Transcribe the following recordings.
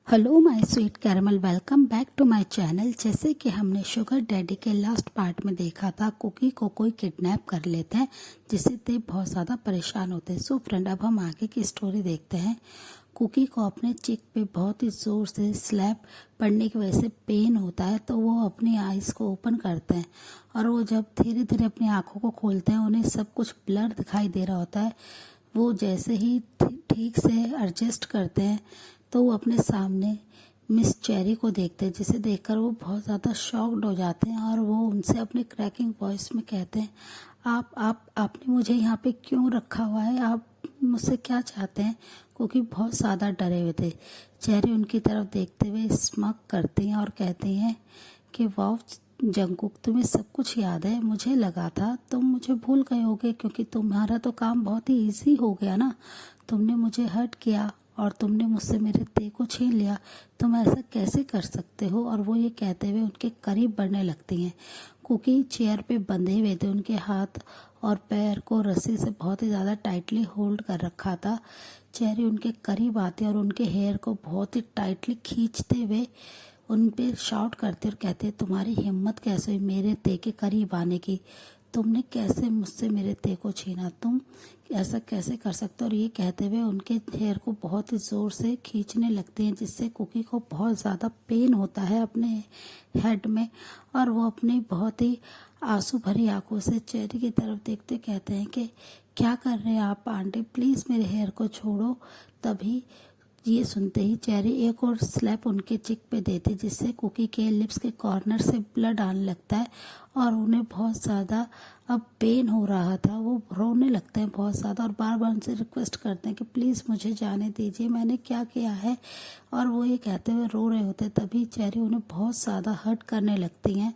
Hello my sweet caramel, welcome back to my channel. जैसे कि हमने शुगर डैडी के लास्ट पार्ट में देखा था, कुकी को कोई किडनैप कर लेते हैं जिससे ते बहुत ज़्यादा परेशान होते हैं। सो फ्रेंड, अब हम आगे की स्टोरी देखते हैं। कुकी को अपने चिक पे बहुत ही ज़ोर से स्लैप पड़ने की वजह से पेन होता है, तो वो अपनी आइज़ को ओपन करते हैं और वो जब धीरे धीरे अपनी आँखों को खोलते हैं उन्हें सब कुछ ब्लर दिखाई दे रहा होता है। वो जैसे ही ठीक से एडजस्ट करते हैं तो वो अपने सामने मिस चेरी को देखते हैं, जिसे देखकर वो बहुत ज़्यादा शॉक्ड हो जाते हैं और वो उनसे अपने क्रैकिंग वॉइस में कहते हैं, आपने मुझे यहाँ पे क्यों रखा हुआ है? आप मुझसे क्या चाहते हैं? क्योंकि बहुत ज़्यादा डरे हुए थे। चेरी उनकी तरफ देखते हुए स्मक करती हैं और कहती हैं कि वाह जंगकुक, तुम्हें सब कुछ याद है। मुझे लगा था तुम मुझे भूल गए होगे, क्योंकि तुम्हारा तो काम बहुत ही इजी हो गया ना। तुमने मुझे हर्ट किया और तुमने मुझसे मेरे ते को छीन लिया। तुम ऐसा कैसे कर सकते हो? और वो ये कहते हुए उनके करीब बढ़ने लगती हैं। कुकी चेयर पे बंधे हुए थे, उनके हाथ और पैर को रस्सी से बहुत ही ज़्यादा टाइटली होल्ड कर रखा था। चेरी उनके करीब आते और उनके हेयर को बहुत ही टाइटली खींचते हुए उन पे शाउट करते और कहते, तुम्हारी हिम्मत कैसे हुई मेरे ते के करीब आने की? तुमने कैसे मुझसे मेरे ते को छीना? तुम ऐसा कैसे कर सकते हो? और ये कहते हुए उनके हेयर को बहुत ही ज़ोर से खींचने लगते हैं, जिससे कुकी को बहुत ज़्यादा पेन होता है अपने हेड में। और वो अपनी बहुत ही आंसू भरी आंखों से चेरी की तरफ देखते कहते हैं कि क्या कर रहे हैं आप आंटी, प्लीज़ मेरे हेयर को छोड़ो। तभी ये सुनते ही चेरी एक और स्लैप उनके चिक पे देती, जिससे कुकी के लिप्स के कॉर्नर से ब्लड आने लगता है और उन्हें बहुत ज़्यादा अब पेन हो रहा था। वो रोने लगते हैं बहुत ज़्यादा और बार बार उनसे रिक्वेस्ट करते हैं कि प्लीज़ मुझे जाने दीजिए, मैंने क्या किया है। और वो ये कहते हुए रो रहे होते, तभी चेरी उन्हें बहुत ज़्यादा हर्ट करने लगती हैं।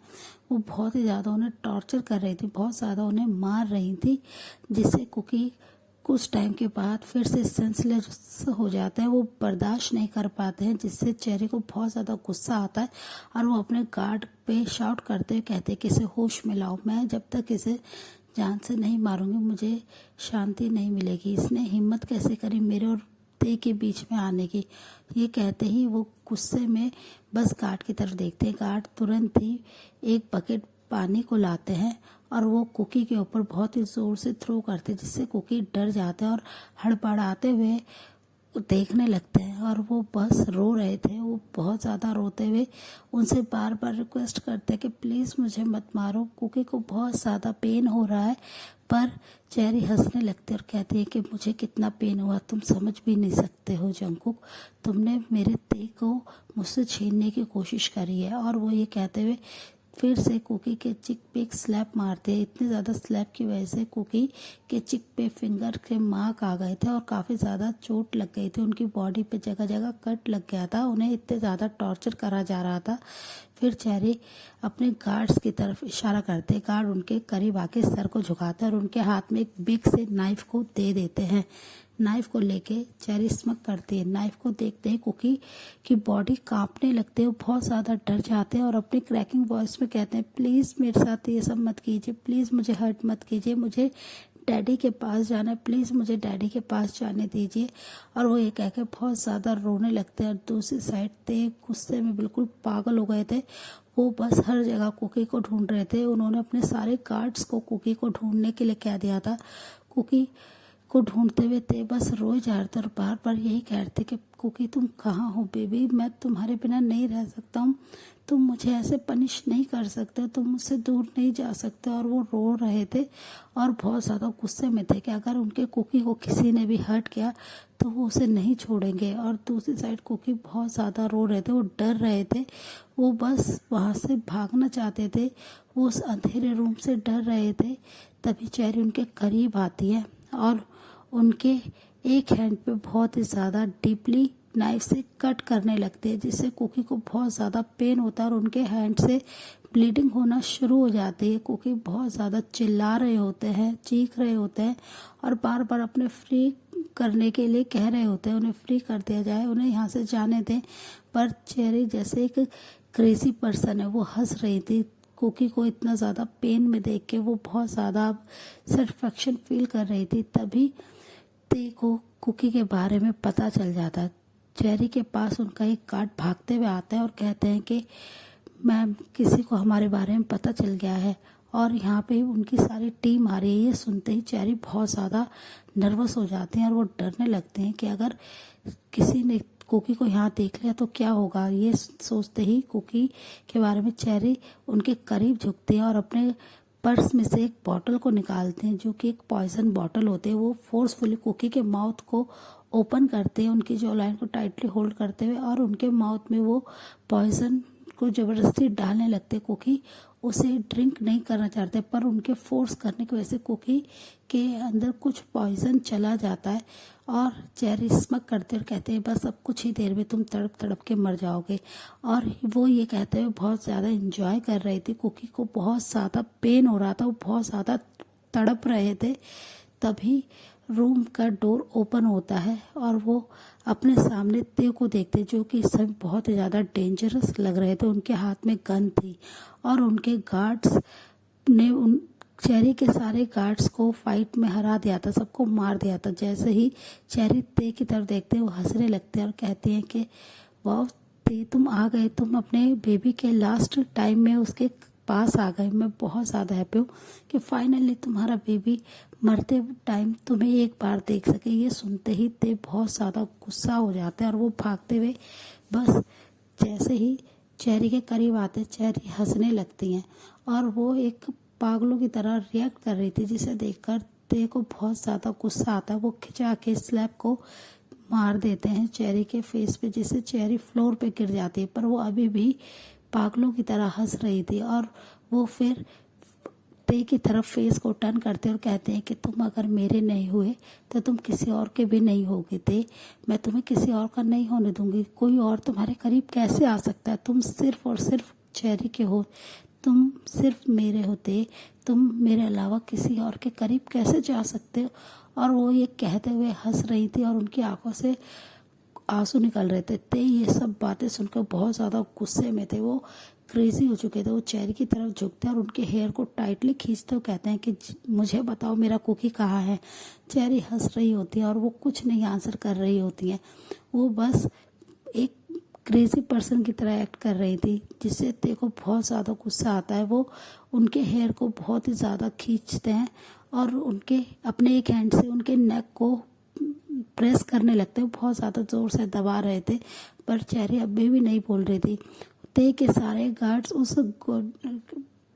वो बहुत ही ज़्यादा उन्हें टॉर्चर कर रही थी, बहुत ज़्यादा उन्हें मार रही थी, जिससे कुकी कुछ टाइम के बाद फिर से सेंसलेस हो जाते हैं। वो बर्दाश्त नहीं कर पाते हैं, जिससे चेरी को बहुत ज़्यादा गुस्सा आता है और वो अपने गार्ड पे शाउट करते हुए कहते हैं कि इसे होश में लाओ। मैं जब तक इसे जान से नहीं मारूंगी मुझे शांति नहीं मिलेगी। इसने हिम्मत कैसे करी मेरे और ते के बीच में आने की? ये कहते ही वो गुस्से में बस गार्ड की तरफ देखते हैं। गार्ड तुरंत ही एक बकेट पानी को लाते हैं और वो कुकी के ऊपर बहुत ही जोर से थ्रो करते हैं, जिससे कुकी डर जाते हैं और हड़बड़ाते हुए देखने लगते हैं। और वो बस रो रहे थे, वो बहुत ज़्यादा रोते हुए उनसे बार बार रिक्वेस्ट करते हैं कि प्लीज़ मुझे मत मारो, कुकी को बहुत ज़्यादा पेन हो रहा है। पर चेरी हंसने लगती है और कहती है कि मुझे कितना पेन हुआ तुम समझ भी नहीं सकते हो जंगकुक। तुमने मेरे ते को मुझसे छीनने की कोशिश करी है। और वो ये कहते हुए फिर से कुकी के चिक पे एक स्लैप मारते हैं। इतने ज़्यादा स्लैप की वजह से कुकी के चिक पे फिंगर के मार्क आ गए थे और काफ़ी ज़्यादा चोट लग गई थी। उनकी बॉडी पे जगह जगह कट लग गया था, उन्हें इतने ज़्यादा टॉर्चर करा जा रहा था। फिर चेरी अपने गार्ड्स की तरफ इशारा करते, गार्ड उनके करीब आके सर को झुकाते हैं और उनके हाथ में एक बिग से नाइफ को दे देते हैं। नाइफ को लेके चेरी स्मक करती है। नाइफ को देखते ही कुकी की बॉडी कांपने लगती है, वो बहुत ज़्यादा डर जाते हैं और अपनी क्रैकिंग वॉइस में कहते हैं, प्लीज़ मेरे साथ ये सब मत कीजिए, प्लीज़ मुझे हर्ट मत कीजिए, मुझे डैडी के पास जाना है, प्लीज़ मुझे डैडी के पास जाने दीजिए। और वो ये कह के बहुत ज़्यादा रोने लगते हैं। और दूसरी साइड ते गुस्से में बिल्कुल पागल हो गए थे। वो बस हर जगह कुकी को ढूंढ रहे थे। उन्होंने अपने सारे गार्ड्स को कुकी को ढूंढने के लिए कह दिया था। कुकी को ढूंढते हुए थे बस रोए जा रहे थे और बार बार यही कह रहे थे कि कुकी तुम कहाँ हो बेबी, मैं तुम्हारे बिना नहीं रह सकता हूँ, तुम मुझे ऐसे पनिश नहीं कर सकते, तुम मुझसे दूर नहीं जा सकते। और वो रो रहे थे और बहुत ज़्यादा गुस्से में थे कि अगर उनके कुकी को किसी ने भी हर्ट किया तो वो उसे नहीं छोड़ेंगे। और दूसरी साइड कुकी बहुत ज़्यादा रो रहे थे, वो डर रहे थे, वो बस वहाँ से भागना चाहते थे, वो उस अंधेरे रूम से डर रहे थे। तभी चेरी उनके करीब आती है और उनके एक हैंड पे बहुत ही ज़्यादा डीपली नाइफ से कट करने लगते हैं, जिससे कुकी को बहुत ज़्यादा पेन होता है और उनके हैंड से ब्लीडिंग होना शुरू हो जाती है। कुकी बहुत ज़्यादा चिल्ला रहे होते हैं, चीख रहे होते हैं और बार बार अपने फ्री करने के लिए कह रहे होते हैं, उन्हें फ्री कर दिया जाए, उन्हें यहाँ से जाने दें। पर चेरी जैसे एक क्रेजी पर्सन है, वो हंस रही थी। कुकी को इतना ज़्यादा पेन में देख के वो बहुत ज़्यादा सेटिस्फैक्शन फील कर रही थी। तभी ते को कुकी के बारे में पता चल जाता। चेरी के पास उनका एक गार्ड भागते हुए आता है और कहते हैं कि मैम, किसी को हमारे बारे में पता चल गया है और यहाँ पे उनकी सारी टीम आ रही है। ये सुनते ही चेरी बहुत ज़्यादा नर्वस हो जाते हैं और वो डरने लगते हैं कि अगर किसी ने कुकी को यहाँ देख लिया तो क्या होगा। ये सोचते ही कुकी के बारे में चेरी उनके करीब झुकते हैं और अपने पर्स में से एक बॉटल को निकालते हैं जो कि एक पॉइजन बॉटल होते हैं। वो फोर्सफुली कुकी के माउथ को ओपन करते हैं, उनकी जॉ लाइन को टाइटली होल्ड करते हुए, और उनके माउथ में वो पॉइजन को ज़बरदस्ती डालने लगते। कुकी उसे ड्रिंक नहीं करना चाहते पर उनके फोर्स करने की वजह से कुकी के अंदर कुछ पॉइजन चला जाता है और चेरी स्मक करते और कहते हैं बस अब कुछ ही देर में तुम तड़प तड़प के मर जाओगे। और वो ये कहते हुए बहुत ज़्यादा इंजॉय कर रही थी। कुकी को बहुत ज़्यादा पेन हो रहा था, वो बहुत ज़्यादा तड़प रहे थे। तभी रूम का डोर ओपन होता है और वो अपने सामने ते को देखते जो कि इस समय बहुत ही ज़्यादा डेंजरस लग रहे थे। उनके हाथ में गन थी और उनके गार्ड्स ने उन चेरी के सारे गार्ड्स को फाइट में हरा दिया था, सबको मार दिया था। जैसे ही चेरी ते की तरफ देखते हैं वो हंसने लगते हैं और कहते हैं कि वाह ते, तुम आ गए, तुम अपने बेबी के लास्ट टाइम में उसके पास आ गए। मैं बहुत ज़्यादा हैप्पी हूँ कि फाइनली तुम्हारा बेबी मरते टाइम तुम्हें एक बार देख सके। ये सुनते ही ते बहुत ज़्यादा गुस्सा हो जाते हैं और वो भागते हुए बस जैसे ही चेरी के करीब आते चेरी हंसने लगती हैं और वो एक पागलों की तरह रिएक्ट कर रही थी, जिसे देखकर ते को बहुत ज़्यादा गुस्सा आता है। वो खिंचा के स्लैब को मार देते हैं चेरी के फेस पे, जिससे चेरी फ्लोर पे गिर जाती है। पर वो अभी भी पागलों की तरह हंस रही थी और वो फिर ते की तरफ फेस को टर्न करते और कहते हैं कि तुम अगर मेरे नहीं हुए तो तुम किसी और के भी नहीं होगे ते, मैं तुम्हें किसी और का नहीं होने दूंगी। कोई और तुम्हारे करीब कैसे आ सकता है? तुम सिर्फ और सिर्फ चेरी के हो, तुम सिर्फ मेरे होते, तुम मेरे अलावा किसी और के करीब कैसे जा सकते हो? और वो ये कहते हुए हंस रही थी और उनकी आंखों से आंसू निकल रहे थे। ते ये सब बातें सुनकर बहुत ज़्यादा गुस्से में थे, वो क्रेजी हो चुके थे। वो चेरी की तरफ झुकते और उनके हेयर को टाइटली खींचते हुए कहते हैं कि मुझे बताओ मेरा कुकी कहाँ है। चेरी हंस रही होती है और वो कुछ नहीं आंसर कर रही होती है। वो बस एक क्रेजी पर्सन की तरह एक्ट कर रही थी, जिससे ते को बहुत ज़्यादा गुस्सा आता है। वो उनके हेयर को बहुत ही ज़्यादा खींचते हैं और उनके अपने एक हैंड से उनके नेक को प्रेस करने लगते हैं। बहुत ज़्यादा ज़ोर से दबा रहे थे पर चेरी अभी भी नहीं बोल रही थी। ते के सारे गार्ड्स उस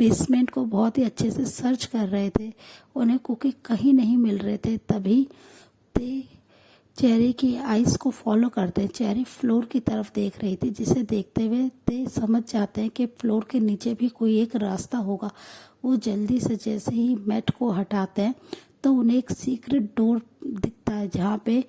बेसमेंट को बहुत ही अच्छे से सर्च कर रहे थे, उन्हें कुकी कहीं नहीं मिल रहे थे। तभी ते चेरी की आइज़ को फॉलो करते हैं। चेरी फ्लोर की तरफ देख रही थी, जिसे देखते हुए ते समझ जाते हैं कि फ्लोर के नीचे भी कोई एक रास्ता होगा। वो जल्दी से जैसे ही मैट को हटाते हैं तो उन्हें एक सीक्रेट डोर दिखता है जहाँ पे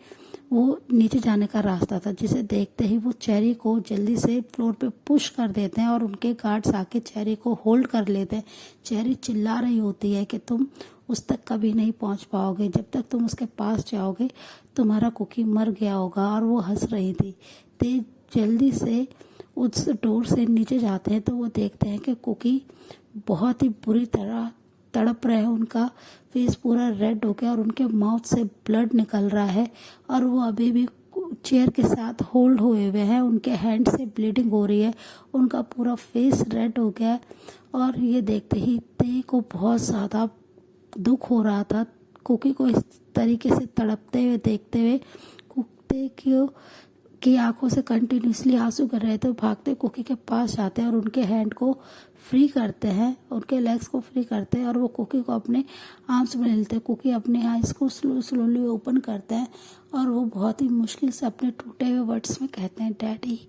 वो नीचे जाने का रास्ता था, जिसे देखते ही वो चेरी को जल्दी से फ्लोर पे पुश कर देते हैं और उनके गार्ड्स आके चेरी को होल्ड कर लेते हैं। चेरी चिल्ला रही होती है कि तुम उस तक कभी नहीं पहुंच पाओगे, जब तक तुम उसके पास जाओगे तुम्हारा कुकी मर गया होगा। और वो हंस रही थी। ते जल्दी से उस डोर से नीचे जाते हैं तो वो देखते हैं कि कुकी बहुत ही बुरी तरह तड़प रहे हैं। उनका फेस पूरा रेड हो गया और उनके माउथ से ब्लड निकल रहा है और वो अभी भी चेयर के साथ होल्ड हुए हुए हैं। उनके हैंड से ब्लीडिंग हो रही है, उनका पूरा फेस रेड हो गया है। और ये देखते ही ते को बहुत ज़्यादा दुख हो रहा था कुकी को इस तरीके से तड़पते हुए देखते हुए। कुत्ते की आंखों से कंटिन्यूसली आंसू गिर रहे थे। भागते कुकी के पास जाते हैं और उनके हैंड को फ्री करते हैं, उनके लेग्स को फ्री करते हैं और वो कुकी को अपने आर्म्स में लेते हैं। कुकी अपने आइज़ को स्लोली ओपन करते हैं और वो बहुत ही मुश्किल से अपने टूटे हुए वर्ड्स में कहते हैं, डैडी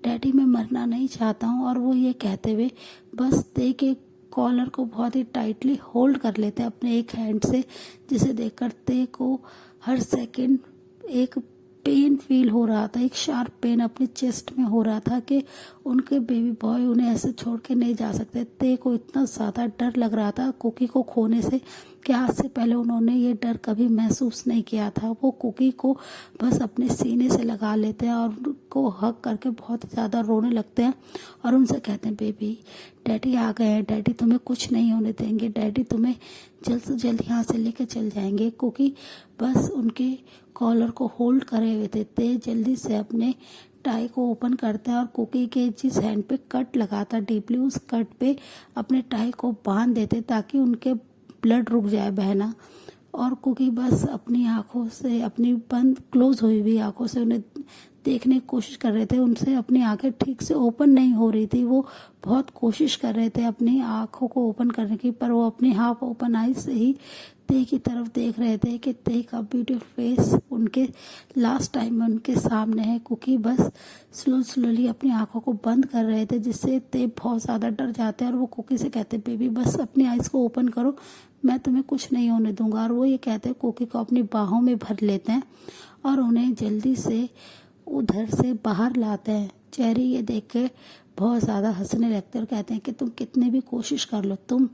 डैडी मैं मरना नहीं चाहता हूँ। और वो ये कहते हुए बस ते के कॉलर को बहुत ही टाइटली होल्ड कर लेते हैं अपने एक हैंड से, जिसे देखकर ते को हर सेकंड एक पेन फील हो रहा था, एक शार्प पेन अपने चेस्ट में हो रहा था कि उनके बेबी बॉय उन्हें ऐसे छोड़ के नहीं जा सकते। ते को इतना ज़्यादा डर लग रहा था कुकी को खोने से कि आज से पहले उन्होंने ये डर कभी महसूस नहीं किया था। वो कुकी को बस अपने सीने से लगा लेते हैं और उनको हग करके बहुत ज़्यादा रोने लगते हैं और उनसे कहते हैं, बेबी डैडी आ गए हैं, डैडी तुम्हें कुछ नहीं होने देंगे, डैडी तुम्हें जल्द से जल्द यहाँ से लेके चल जाएंगे। कुकी बस उनके कॉलर को होल्ड करे हुए थे। ते जल्दी से अपने टाई को ओपन करते हैं और कुकी के जिस हैंड पे कट लगा था डीपली, उस कट पे अपने टाई को बांध देते ताकि उनके ब्लड रुक जाए बहना। और कुकी बस अपनी आंखों से, अपनी बंद क्लोज हुई हुई आंखों से उन्हें देखने की कोशिश कर रहे थे। उनसे अपनी आंखें ठीक से ओपन नहीं हो रही थी। वो बहुत कोशिश कर रहे थे अपनी आंखों को ओपन करने की, पर वो अपनी हाफ ओपन आई से ही ते की तरफ देख रहे थे कि ते का ब्यूटीफुल फेस उनके लास्ट टाइम में उनके सामने है। कुकी बस स्लोली अपनी आंखों को बंद कर रहे थे, जिससे ते बहुत ज़्यादा डर जाते हैं और वो कुकी से कहते बेबी बस अपनी आइज़ को ओपन करो, मैं तुम्हें कुछ नहीं होने दूंगा। और वो ये कहते हैं, कुकी को अपनी बाहों में भर लेते हैं और उन्हें जल्दी से उधर से बाहर लाते हैं। चेरी ये देख के बहुत ज़्यादा हंसने लगते हैं और कहते हैं कि तुम कितने भी कोशिश कर लो, तुम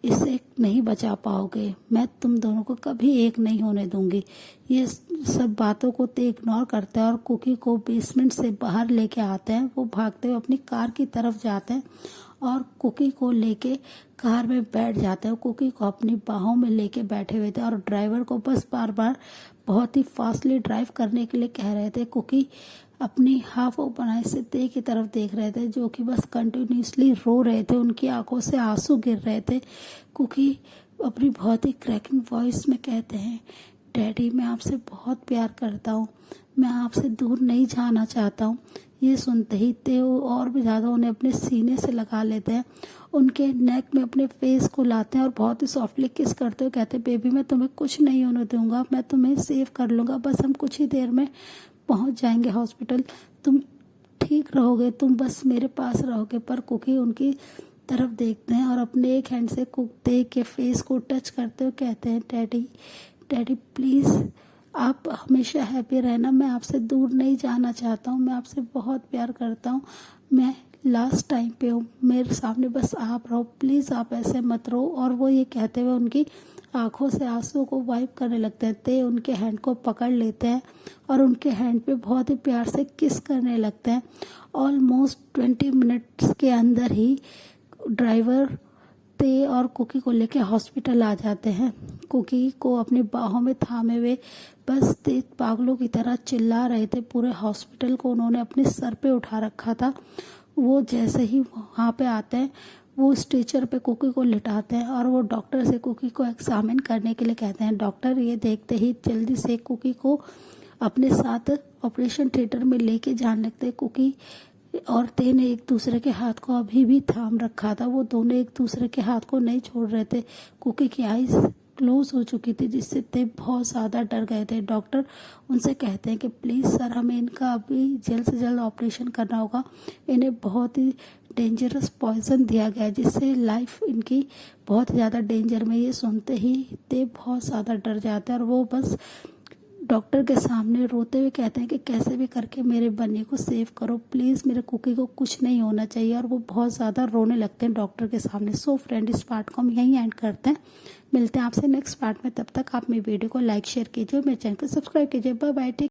इससे नहीं बचा पाओगे, मैं तुम दोनों को कभी एक नहीं होने दूंगी। ये सब बातों को ते इग्नोर करते हैं और कुकी को बेसमेंट से बाहर लेके आते हैं। वो भागते हुए अपनी कार की तरफ जाते हैं और कुकी को लेके कार में बैठ जाते हैं। कुकी को अपनी बाहों में लेके बैठे हुए थे और ड्राइवर को बस बार बार बहुत ही फास्टली ड्राइव करने के लिए कह रहे थे। कुकी अपनी हाफ ओपन आई से ते की तरफ देख रहे थे, जो कि बस कंटिन्यूसली रो रहे थे, उनकी आंखों से आंसू गिर रहे थे। कुकी अपनी बहुत ही क्रैकिंग वॉइस में कहते हैं, डैडी मैं आपसे बहुत प्यार करता हूँ, मैं आपसे दूर नहीं जाना चाहता हूँ। ये सुनते ही ते और भी ज़्यादा उन्हें अपने सीने से लगा लेते हैं, उनके नेक में अपने फेस को लाते हैं और बहुत ही सॉफ्टली किस करते हुए कहते हैं बेबी मैं तुम्हें कुछ नहीं होने दूंगा, मैं तुम्हें सेव कर लूँगा, बस हम कुछ ही देर में पहुंच जाएंगे हॉस्पिटल, तुम ठीक रहोगे, तुम बस मेरे पास रहोगे। पर कुकी उनकी तरफ देखते हैं और अपने एक हैंड से ते के फेस को टच करते हुए कहते हैं डैडी प्लीज़ आप हमेशा हैप्पी रहना, मैं आपसे दूर नहीं जाना चाहता हूँ, मैं आपसे बहुत प्यार करता हूँ, मैं लास्ट टाइम पे हूँ, मेरे सामने बस आप रहो, प्लीज़ आप ऐसे मत रहो। और वो ये कहते हुए उनकी आंखों से आंसू को वाइप करने लगते हैं। ते उनके हैंड को पकड़ लेते हैं और उनके हैंड पे बहुत ही प्यार से किस करने लगते हैं। ऑलमोस्ट 20 मिनट्स के अंदर ही ड्राइवर ते और कुकी को लेके हॉस्पिटल आ जाते हैं। कुकी को अपनी बाहों में थामे हुए बस ते पागलों की तरह चिल्ला रहे थे। पूरे हॉस्पिटल को उन्होंने अपने सर पे उठा रखा था। वो जैसे ही वहाँ पे आते हैं, वो स्ट्रेचर पे कुकी को लिटाते हैं और वो डॉक्टर से कुकी को एग्जामिन करने के लिए कहते हैं। डॉक्टर ये देखते ही जल्दी से कुकी को अपने साथ ऑपरेशन थिएटर में लेके जाने लगते हैं। कुकी और ते ने एक दूसरे के हाथ को अभी भी थाम रखा था, वो दोनों एक दूसरे के हाथ को नहीं छोड़ रहे थे। कुकी की आईज क्लोज हो चुकी थी, जिससे ते बहुत ज़्यादा डर गए थे। डॉक्टर उनसे कहते हैं कि प्लीज़ सर हमें इनका अभी जल्द से जल्द ऑपरेशन करना होगा, इन्हें बहुत ही डेंजरस पॉइजन दिया गया है, जिससे लाइफ इनकी बहुत ज़्यादा डेंजर में। ये सुनते ही ते बहुत ज़्यादा डर जाते हैं और वो बस डॉक्टर के सामने रोते हुए कहते हैं कि कैसे भी करके मेरे बन्नी को सेव करो, प्लीज़ मेरे कुकी को कुछ नहीं होना चाहिए। और वो बहुत ज़्यादा रोने लगते हैं डॉक्टर के सामने। सो फ्रेंड, इस पार्ट को हम यहीं एंड करते हैं, मिलते हैं आपसे नेक्स्ट पार्ट में। तब तक आप मेरी वीडियो को लाइक शेयर कीजिए, मेरे चैनल को सब्सक्राइब कीजिए। Bye bye.